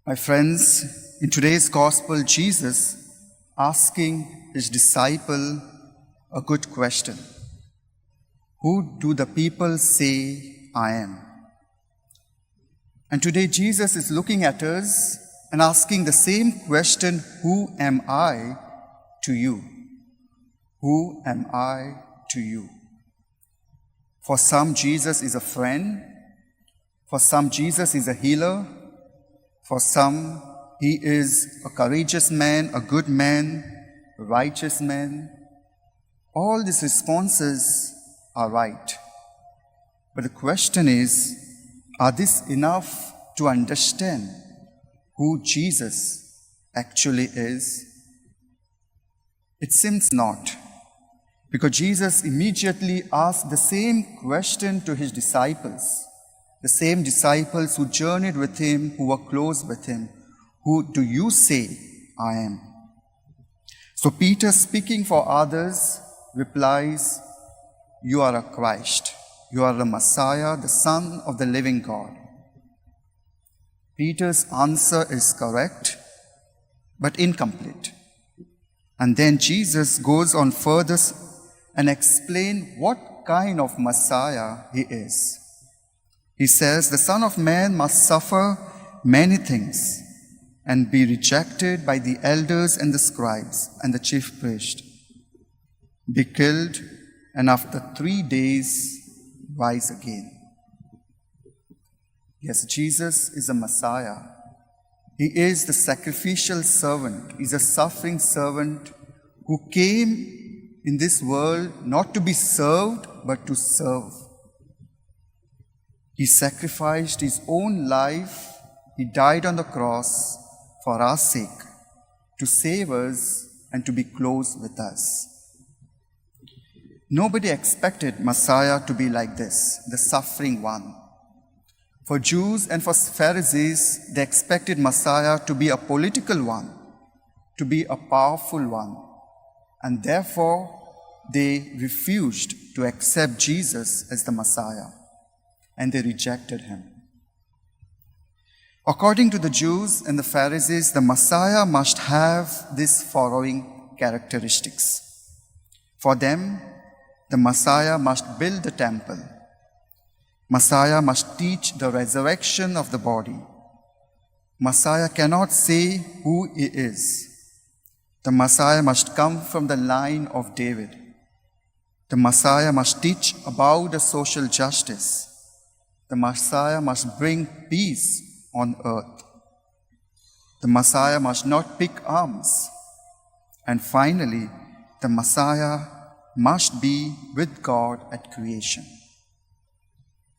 My friends, in today's gospel, Jesus asking his disciple a good question. Who do the people say I am? And today Jesus is looking at us and asking the same question, who am I to you? Who am I to you? For some, Jesus is a friend. For some, Jesus is a healer. For some, he is a courageous man, a good man, a righteous man. All these responses are right. But the question is, are these enough to understand who Jesus actually is? It seems not, because Jesus immediately asked the same question to his disciples, the same disciples who journeyed with him, who were close with him. Who do you say I am? So Peter, speaking for others, replies, you are a Christ. You are the Messiah, the Son of the living God. Peter's answer is correct, but incomplete. And then Jesus goes on further and explains what kind of Messiah he is. He says, the Son of Man must suffer many things and be rejected by the elders and the scribes and the chief priest, be killed, and after 3 days rise again. Yes, Jesus is a Messiah. He is the sacrificial servant. He is a suffering servant who came in this world not to be served, but to serve. He sacrificed his own life. He died on the cross for our sake, to save us and to be close with us. Nobody expected Messiah to be like this, the suffering one. For Jews and for Pharisees, they expected Messiah to be a political one, to be a powerful one, and therefore they refused to accept Jesus as the Messiah, and they rejected him. According to the Jews and the Pharisees, the Messiah must have these following characteristics. For them, the Messiah must build the temple. Messiah must teach the resurrection of the body. Messiah cannot say who he is. The Messiah must come from the line of David. The Messiah must teach about the social justice. The Messiah must bring peace on earth. The Messiah must not pick arms. And finally, the Messiah must be with God at creation.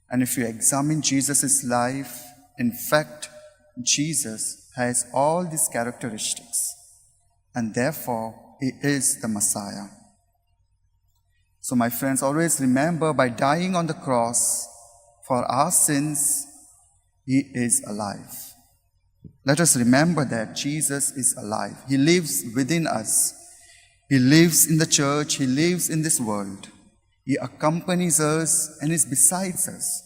And if you examine Jesus' life, in fact, Jesus has all these characteristics, and therefore he is the Messiah. So my friends, always remember, by dying on the cross for our sins, he is alive. Let us remember that Jesus is alive. He lives within us. He lives in the church. He lives in this world. He accompanies us and is beside us.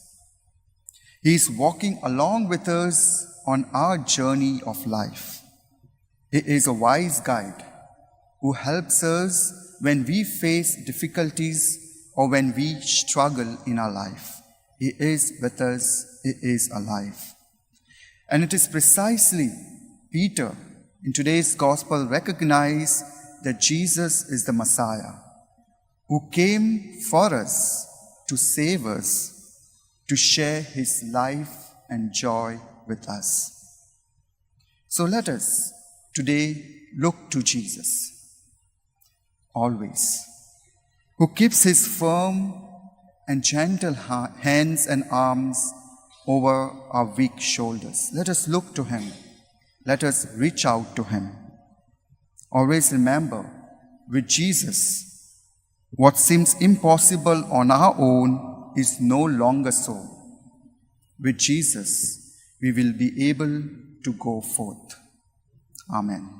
He is walking along with us on our journey of life. He is a wise guide who helps us when we face difficulties or when we struggle in our life. He is with us. He is alive. And it is precisely Peter in today's gospel recognized that Jesus is the Messiah who came for us, to save us, to share his life and joy with us. So let us today look to Jesus, always, who keeps his firm and gentle hands and arms over our weak shoulders. Let us look to him. Let us reach out to him. Always remember, with Jesus, what seems impossible on our own is no longer so. With Jesus, we will be able to go forth. Amen.